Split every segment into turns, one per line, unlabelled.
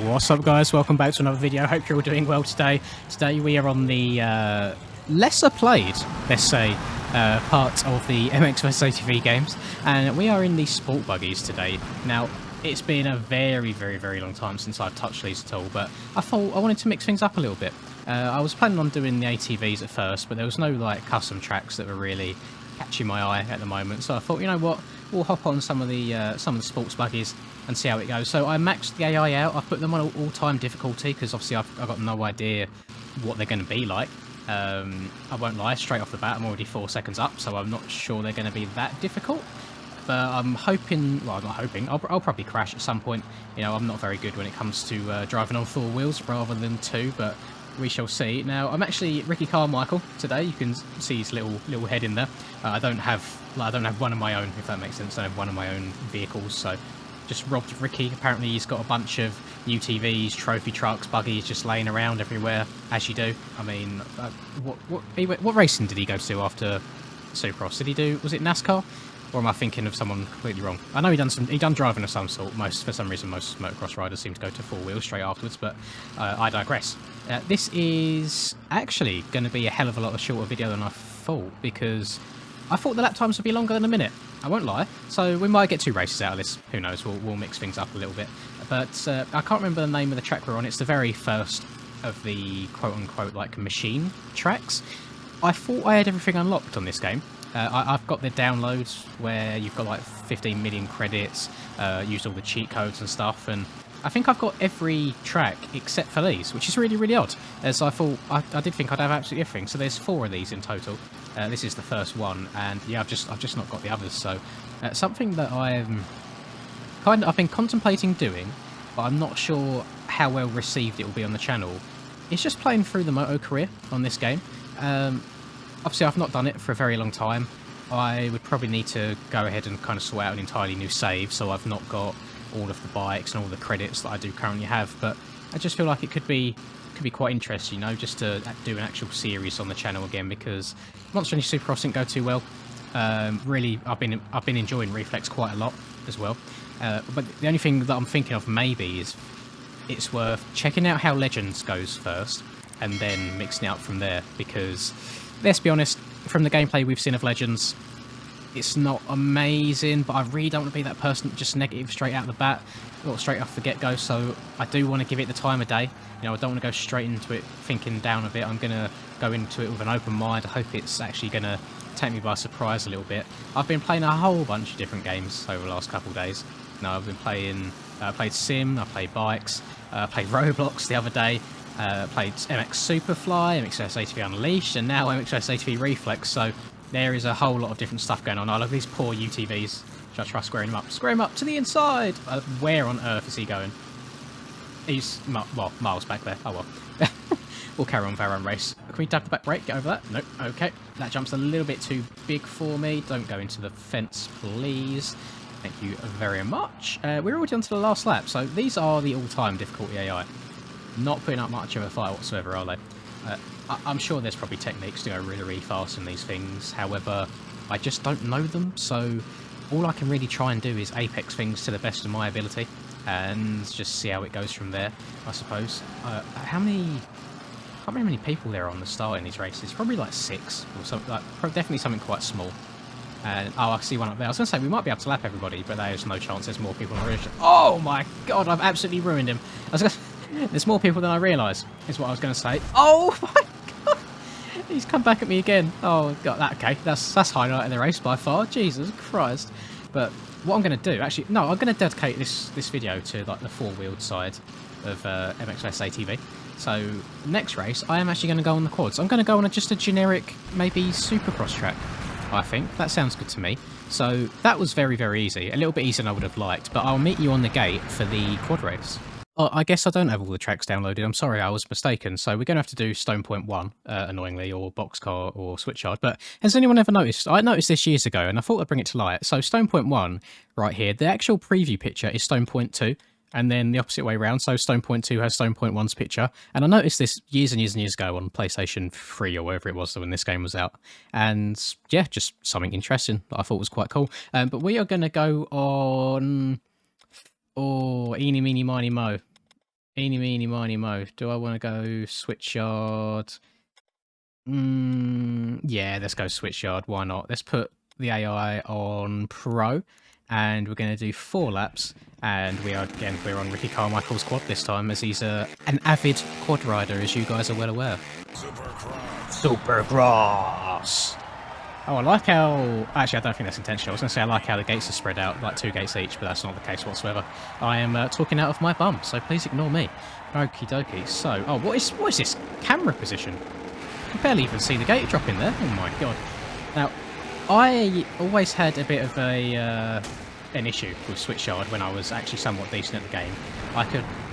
What's up, guys? Welcome back to another video. Hope you're all doing well today. Today we are on the lesser played, let's say, part of the MX vs ATV games, and we are in the sport buggies today. Now, it's been a very long time since I've touched these at all, but I thought I wanted to mix things up a little bit. I was planning on doing the ATVs at first, but there was no like custom tracks that were really catching my eye at the moment. So I thought, you know what, we'll hop on some of the sports buggies and see how it goes. So I maxed the AI out. I put them on all-time difficulty because obviously I've got no idea what they're going to be like. I won't lie, straight off the bat, I'm already 4 seconds up, so I'm not sure they're going to be that difficult. But I'm hoping, well, I'm not hoping, I'll probably crash at some point. You know, I'm not very good when it comes to driving on 4 wheels rather than 2, but we shall see. Now, I'm actually Ricky Carmichael today. You can see his little head in there. I don't have one of my own, if that makes sense. I don't have one of my own vehicles, so just robbed Ricky. Apparently he's got a bunch of UTVs, trophy trucks, buggies just laying around everywhere, as you do. I mean, what racing did he go to after Supercross? Did he do, was it NASCAR? Or am I thinking of someone completely wrong? I know he done driving of some sort. For some reason, most motocross riders seem to go to 4 wheels straight afterwards, but I digress. This is actually going to be a hell of a lot shorter video than I thought, because I thought the lap times would be longer than a minute. I won't lie. So we might get 2 races out of this. Who knows? We'll mix things up a little bit. But I can't remember the name of the track we're on. It's the very first of the quote-unquote like machine tracks. I thought I had everything unlocked on this game. I've got the downloads where you've got like 15 million credits, used all the cheat codes and stuff, and I think I've got every track except for these, which is really odd, as I thought I did think I'd have absolutely everything. So there's 4 of these in total. This is the first one, and yeah, I've just not got the others. So something that I've been contemplating doing, but I'm not sure how well received it will be on the channel. It's just playing through the moto career on this game. Obviously, I've not done it for a very long time. I would probably need to go ahead and kind of sort out an entirely new save, so I've not got all of the bikes and all the credits that I do currently have. But I just feel like it could be quite interesting, you know, just to do an actual series on the channel again, because Monster Energy Supercross didn't go too well. Really, I've been enjoying Reflex quite a lot as well. But the only thing that I'm thinking of maybe is it's worth checking out how Legends goes first, and then mixing it up from there, because let's be honest, from the gameplay we've seen of Legends, it's not amazing, but I really don't want to be that person just negative straight out the bat, or straight off the get-go, so I do want to give it the time of day. You know, I don't want to go straight into it thinking down of it. I'm going to go into it with an open mind. I hope it's actually going to take me by surprise a little bit. I've been playing a whole bunch of different games over the last couple of days. You know, I've been playing, played Sim, I played bikes, played Roblox the other day, played MX Superfly, MX vs ATV Unleashed, and now MX vs ATV Reflex, so there is a whole lot of different stuff going on. I love these poor UTVs. Should I try squaring them up? Square him up to the inside! Where on earth is he going? He's, well, miles back there. Oh well. We'll carry on with our own race. Can we tap the back brake? Get over that? Nope. Okay. That jump's a little bit too big for me. Don't go into the fence, please. Thank you very much. We're already on to the last lap, so these are the all-time difficulty AI. Not putting up much of a fight whatsoever, are they? I'm sure there's probably techniques to go really fast in these things. However, I just don't know them, so all I can really try and do is apex things to the best of my ability and just see how it goes from there, I suppose. I can't remember how many people there are on the start in these races. Probably like 6 or something. Like, definitely something quite small. And oh, I see one up there. I was going to say we might be able to lap everybody, but there's no chance. There's more people on the race. Oh my god, I've absolutely ruined him. There's more people than I realise, is what I was going to say. Oh my god! He's come back at me again. Oh god, okay, that's highlighting the race by far. Jesus Christ! But what I'm going to do, actually, no, I'm going to dedicate this video to like the 4-wheeled side of MX vs ATV. So next race, I am actually going to go on the quads. I'm going to go on just a generic, maybe Supercross track. I think that sounds good to me. So that was very easy, a little bit easier than I would have liked. But I'll meet you on the gate for the quad race. Oh, I guess I don't have all the tracks downloaded. I'm sorry, I was mistaken. So we're going to have to do Stone Point 1, annoyingly, or Boxcar or Switchyard. But has anyone ever noticed? I noticed this years ago, and I thought I'd bring it to light. So Stone Point 1, right here, the actual preview picture is Stone Point 2, and then the opposite way around. So Stone Point 2 has Stone Point 1's picture. And I noticed this years and years ago on PlayStation 3 or wherever it was when this game was out. And yeah, just something interesting that I thought was quite cool. But we are going to go on... Oh, eeny, meeny, miny, mo. Eeny, meeny, miny, mo. Do I want to go switch yard? Yeah, let's go switch yard. Why not? Let's put the AI on pro, and we're going to do 4 laps. And we're on Ricky Carmichael's quad this time, as he's an avid quad rider, as you guys are well aware. Supercross. Oh, I like how... Actually, I don't think that's intentional. I was going to say I like how the gates are spread out, like 2 gates each, but that's not the case whatsoever. I am talking out of my bum, so please ignore me. Okie dokie. So, oh, what is this camera position? I can barely even see the gate drop in there. Oh my god. Now, I always had a bit of an issue with Switchyard when I was actually somewhat decent at the game.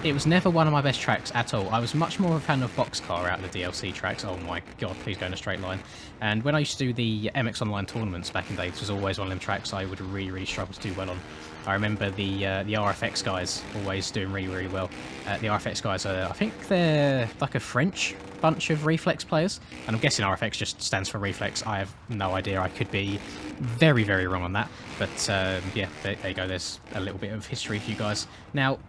It was never one of my best tracks at all. I was much more of a fan of Boxcar out of the DLC tracks. Oh my god, please go in a straight line. And when I used to do the MX Online tournaments back in the day, this was always one of them tracks I would really, really struggle to do well on. I remember the RFX guys always doing really, really well. The RFX guys are, I think they're like a French bunch of Reflex players, and I'm guessing RFX just stands for Reflex. I have no idea. I could be very, very wrong on that. But yeah, there you go. There's a little bit of history for you guys. Now,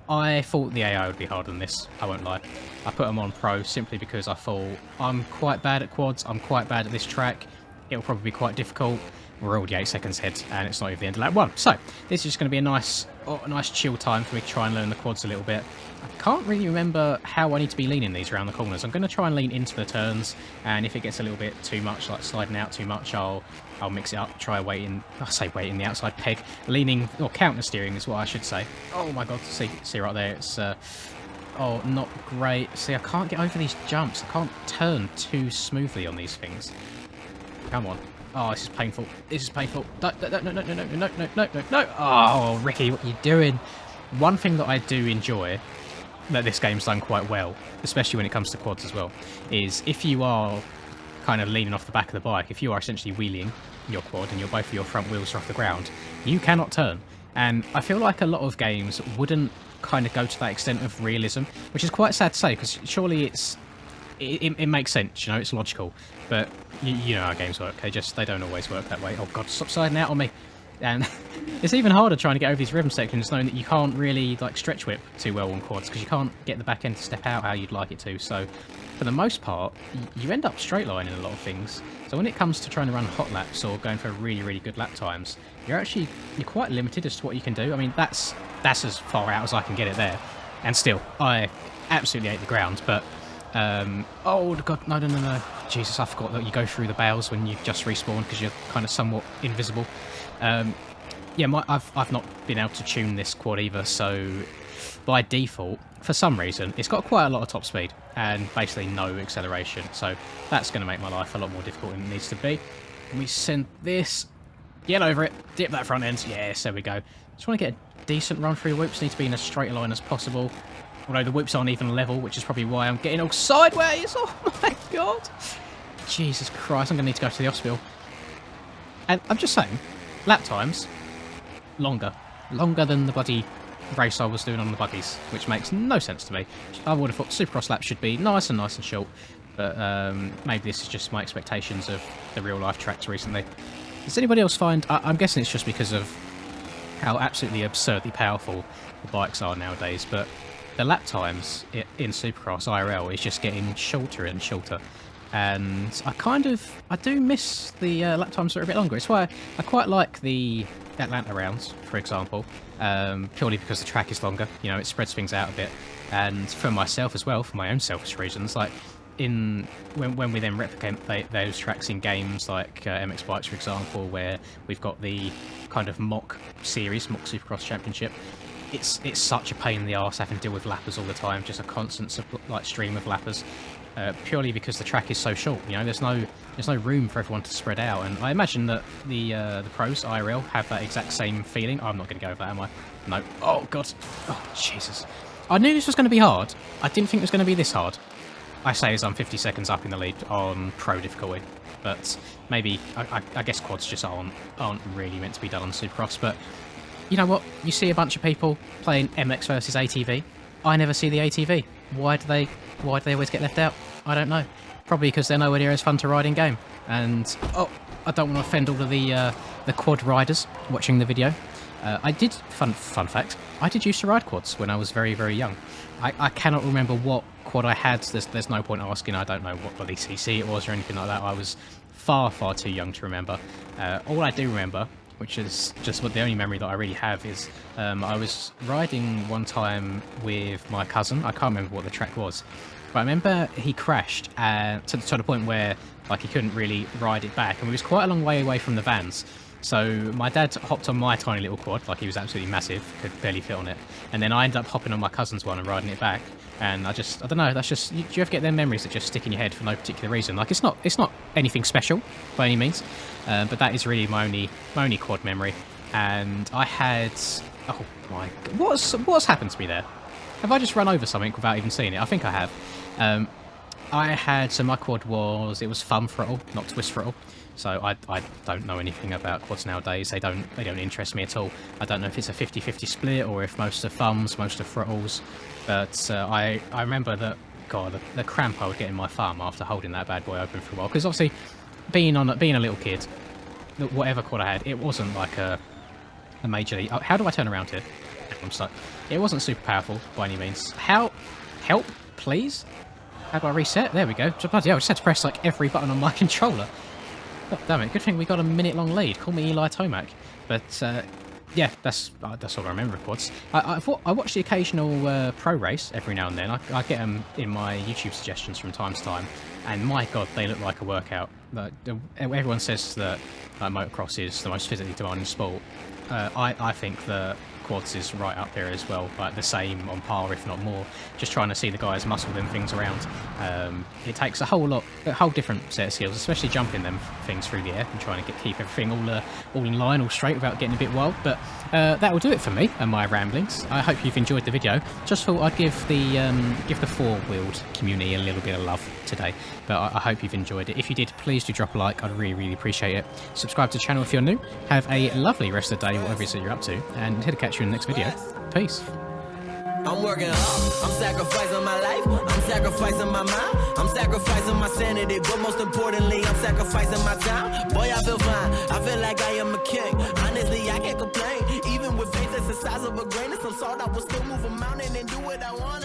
I thought the AI would be harder than this, I won't lie. I put them on pro simply because I thought I'm quite bad at quads, I'm quite bad at this track, it'll probably be quite difficult. We're already 8 seconds ahead, and it's not even the end of lap 1. So, this is just going to be a nice chill time for me to try and learn the quads a little bit. I can't really remember how I need to be leaning these around the corners. I'm going to try and lean into the turns, and if it gets a little bit too much, like sliding out too much, I'll mix it up, try waiting, the outside peg, leaning, or counter steering is what I should say. Oh my god, see right there, it's, oh, not great. See, I can't get over these jumps, I can't turn too smoothly on these things. Come on. Oh, this is painful. This is painful. No. Oh, Ricky, what are you doing? One thing that I do enjoy, that this game's done quite well, especially when it comes to quads as well, is if you are kind of leaning off the back of the bike, if you are essentially wheeling your quad and both of your front wheels are off the ground, you cannot turn. And I feel like a lot of games wouldn't kind of go to that extent of realism, which is quite sad to say, because surely it makes sense, you know, it's logical, but you know how games work, they don't always work that way. Oh god, stop sliding out on me. And it's even harder trying to get over these rhythm sections, knowing that you can't really like stretch whip too well on quads, because you can't get the back end to step out how you'd like it to. So for the most part, you end up straight lining a lot of things. So when it comes to trying to run hot laps or going for really, really good lap times, you're quite limited as to what you can do. I mean, that's as far out as I can get it there, and still I absolutely hate the ground. But oh god, no, Jesus, I forgot that you go through the bales when you just respawn because you're kind of somewhat invisible. Yeah, I've not been able to tune this quad either, so by default, for some reason, it's got quite a lot of top speed and basically no acceleration, so that's going to make my life a lot more difficult than it needs to be. And we send this, get over it, dip that front end, yes, there we go. Just want to get a decent run through whoops, need to be in as straight a line as possible. Although the whoops aren't even level, which is probably why I'm getting all sideways. Oh my god. Jesus Christ, I'm going to need to go to the hospital. And I'm just saying, lap times, longer. Longer than the bloody race I was doing on the buggies, which makes no sense to me. I would have thought Supercross laps should be nice and short, but maybe this is just my expectations of the real life tracks recently. Does anybody else find... I'm guessing it's just because of how absolutely absurdly powerful the bikes are nowadays, but the lap times in Supercross IRL is just getting shorter and shorter, and I do miss the lap times that are a bit longer. It's why I quite like the Atlanta rounds, for example, purely because the track is longer, you know, it spreads things out a bit, and for myself as well, for my own selfish reasons, like when we then replicate those tracks in games like MX Bikes, for example, where we've got the kind of mock series, mock Supercross Championship, it's such a pain in the arse having to deal with lappers all the time, just a constant stream of lappers, purely because the track is so short. You know, there's no room for everyone to spread out, and I imagine that the pros IRL have that exact same feeling. I'm not going to go over that, am I? No. Oh god. Oh Jesus. I knew this was going to be hard. I didn't think it was going to be this hard. I say as I'm 50 seconds up in the lead on pro difficulty, but maybe I guess quads just aren't really meant to be done on Supercross. But you know what? You see a bunch of people playing MX versus ATV. I never see the ATV. Why do they always get left out? I don't know. Probably because they're nowhere near as fun to ride in game. And oh, I don't want to offend all of the the quad riders watching the video. I did, fun fact, I did used to ride quads when I was very, very young. I cannot remember what quad I had. There's no point asking. I don't know what bloody CC it was or anything like that. I was far, far too young to remember. All I do remember, which is just what the only memory that I really have, is I was riding one time with my cousin. I can't remember what the track was, but I remember he crashed to the point where like he couldn't really ride it back, and we was quite a long way away from the vans. So my dad hopped on my tiny little quad, like he was absolutely massive, could barely fit on it, and then I ended up hopping on my cousin's one and riding it back. And I don't know, that's just, do you ever get them memories that just stick in your head for no particular reason? Like it's not anything special by any means, but that is really my only quad memory. And I had, oh my god, what's happened to me there? Have I just run over something without even seeing it? I think I have. So my quad was thumb throttle, not twist throttle. So I don't know anything about quads nowadays. They don't interest me at all. I don't know if it's a 50-50 split or if most are thumbs, most are throttles. But I remember that, God, the cramp I would get in my thumb after holding that bad boy open for a while. Because obviously, being a little kid, whatever quad I had, it wasn't like a majorly. Oh, how do I turn around here? I'm stuck. It wasn't super powerful by any means. Help, please. How do I reset? There we go. Bloody hell, I just had to press like every button on my controller. Oh, damn it. Good thing we got a minute-long lead. Call me Eli Tomac. But, yeah, that's all I remember of quads. I watch the occasional pro race every now and then. I get them in my YouTube suggestions from time to time. And, my God, they look like a workout. Everyone says that motocross is the most physically demanding sport. I think that quads is right up there as well, like the same, on par if not more. Just trying to see the guys muscle them things around. It takes a whole different set of skills, especially jumping them things through the air and trying to keep everything all in line, all straight without getting a bit wild. But that will do it for me and my ramblings. I hope you've enjoyed the video. Just thought I'd give the four-wheeled community a little bit of love today. But I hope you've enjoyed it. If you did, please do drop a like. I'd really, really appreciate it. Subscribe to the channel if you're new. Have a lovely rest of the day, whatever it is that you're up to, and here to catch you in the next video. Peace.
I'm working hard, I'm sacrificing my life, I'm sacrificing my mind, I'm sacrificing my sanity, but most importantly, I'm sacrificing my time. Boy, I feel fine, I feel like I am a king. Honestly, I can't complain, even with faith that's the size of a grain of some salt, I will still move a mountain and do what I want.